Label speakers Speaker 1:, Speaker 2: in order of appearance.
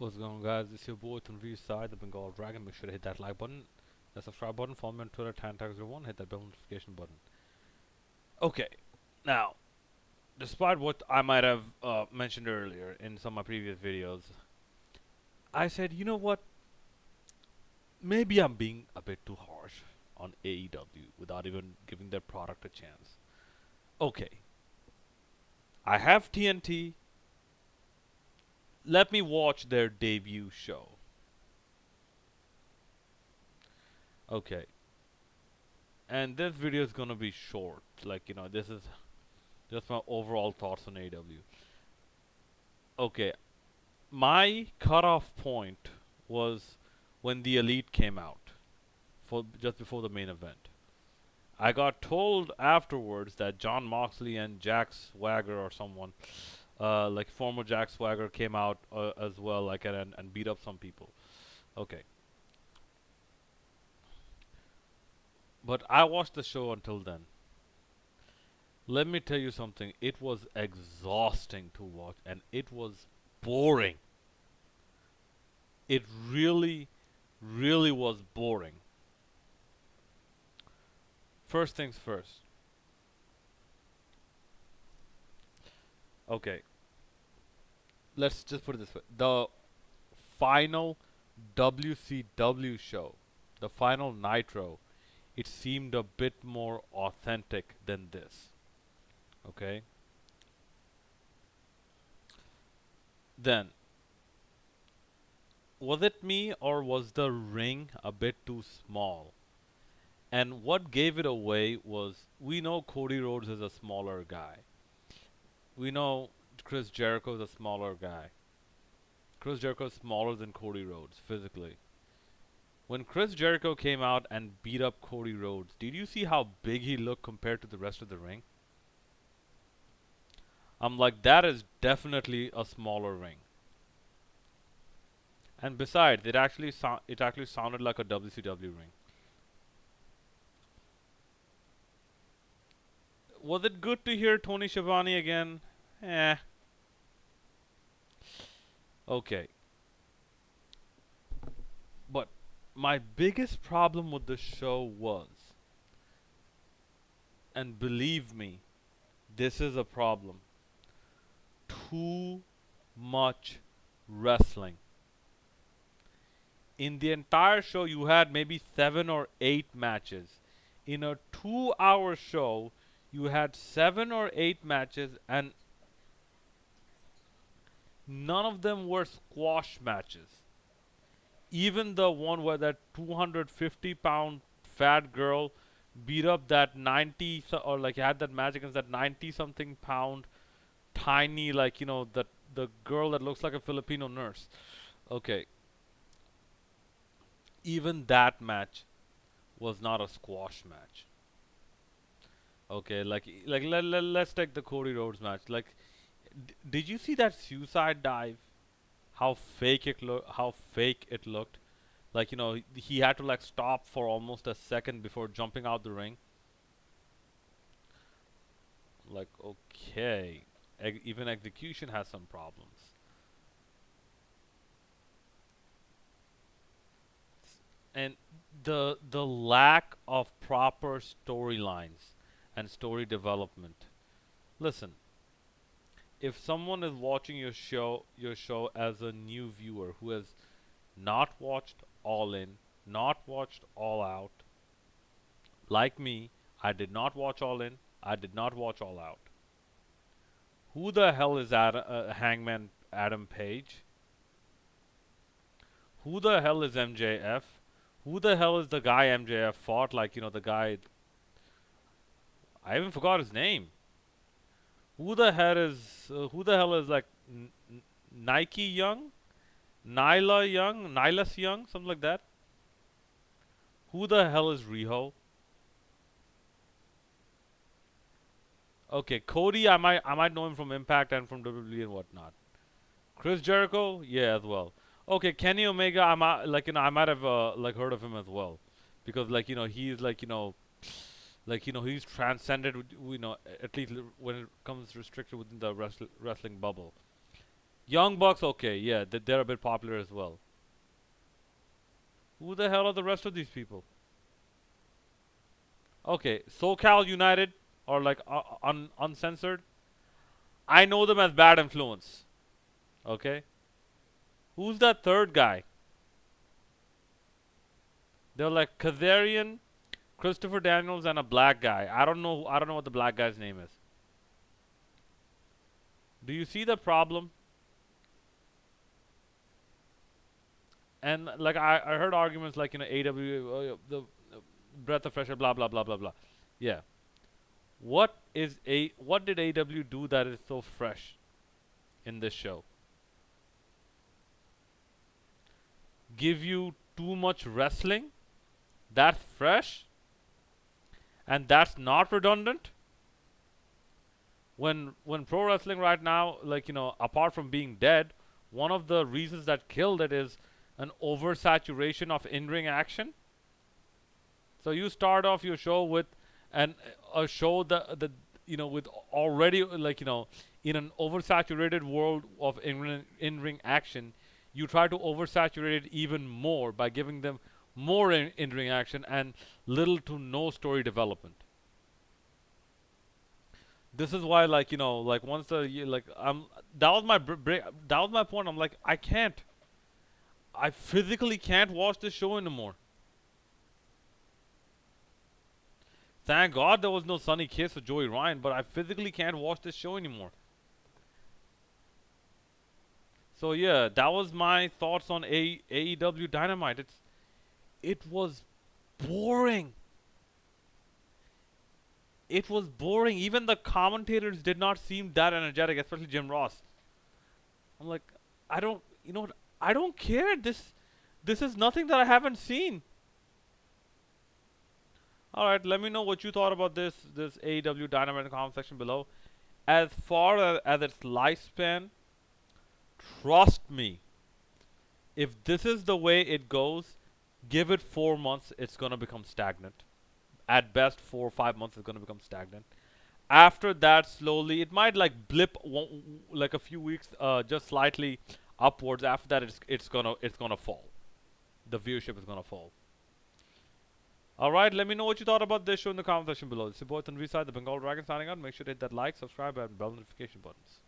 Speaker 1: What's going on, guys? It's your boy Tanveer Side, the Bengal Dragon. Make sure to hit that like button, the subscribe button, follow me on Twitter, TanTags01, hit that bell notification button. Okay, now, despite what I might have mentioned earlier in some of my previous videos, I said, you know what? Maybe I'm being a bit too harsh on AEW without even giving their product a chance. Okay, I have TNT. Let me watch their debut show. Okay, and this video is gonna be short. Like, this is just my overall thoughts on AEW. Okay, my cutoff point was when the Elite came out, for just before the main event. I got told afterwards that John Moxley and Jack Swagger or someone, like former Jack Swagger, came out as well, like and beat up some people. Okay, but I watched the show until then. Let me tell you something. It was exhausting to watch, and it was boring. It really, really was boring. First things first. Okay, let's just put it this way. The final WCW show, the final Nitro, it seemed a bit more authentic than this. Okay? Then, was it me or was the ring a bit too small? And what gave it away was we know Cody Rhodes is a smaller guy. We know Chris Jericho is a smaller guy. Chris Jericho is smaller than Cody Rhodes physically. When Chris Jericho came out and beat up Cody Rhodes, did you see how big he looked compared to the rest of the ring? I'm like, that is definitely a smaller ring. And besides, it actually sounded like a WCW ring. Was it good to hear Tony Schiavone again? Eh. Okay. But my biggest problem with the show was, and believe me, this is a problem, too much wrestling. In the entire show, you had maybe 7 or 8 matches. In a 2 hour show, you had 7 or 8 matches, and none of them were squash matches. Even the one where that 250-pound fat girl beat up that 90 or like had that match against that 90 something pound tiny, like, the girl that looks like a Filipino nurse. Okay, even that match was not a squash match. Okay, let's take the Cody Rhodes match. Like, did you see that suicide dive? How fake it looked. Like, he had to like stop for almost a second before jumping out the ring. Like, okay, even execution has some problems. And the lack of proper storylines and story development. Listen, if someone is watching your show as a new viewer who has not watched All In, not watched All Out, like me, I did not watch All In, I did not watch All Out. Who the hell is Hangman Adam Page? Who the hell is MJF? Who the hell is the guy MJF fought? Like, the guy. I even forgot his name. Who the hell is like Nike Young? Nyla Young? Nylas Young? Something like that? Who the hell is Riho? Okay, Cody, I might know him from Impact and from WWE and whatnot. Chris Jericho, yeah, as well. Okay, Kenny Omega, I might have like heard of him as well, because he's he's transcended. At least when it comes restricted within the wrestling bubble. Young Bucks, okay, yeah, they're a bit popular as well. Who the hell are the rest of these people? Okay, SoCal United or like uncensored. I know them as Bad Influence. Okay, who's that third guy? They're like Kazarian, Christopher Daniels, and a black guy. I don't know. I don't know what the black guy's name is. Do you see the problem? And like I heard arguments like AW the breath of fresh air, blah blah blah blah blah. Yeah. What did AW do that is so fresh in this show? Give you too much wrestling? That's fresh and that's not redundant? When pro wrestling right now, like apart from being dead, one of the reasons that killed it is an oversaturation of in-ring action. So you start off your show with an a show that with already in an oversaturated world of in-ring action, you try to oversaturate it even more by giving them more in-ring action and little to no story development. This is why like once the like that was my that was my point. I'm like I physically can't watch this show anymore. Thank God there was no Sunny Kiss or Joey Ryan, but I physically can't watch this show anymore. So yeah, that was my thoughts on AEW Dynamite. It was boring. It was boring. Even the commentators did not seem that energetic, especially Jim Ross. I'm like, I don't, you know what? I don't care. This is nothing that I haven't seen. All right, let me know what you thought about this AEW Dynamite in the comment section below. As far as its lifespan, trust me, if this is the way it goes, give it 4 months, it's gonna become stagnant. At best, 4 or 5 months, it's gonna become stagnant. After that, slowly, it might like blip like a few weeks, just slightly upwards. After that, it's gonna fall. The viewership is gonna fall. All right, let me know what you thought about this show in the comment section below. This is your boy Tanvi Sai, the Bengal Dragon signing out. Make sure to hit that like, subscribe, and bell notification buttons.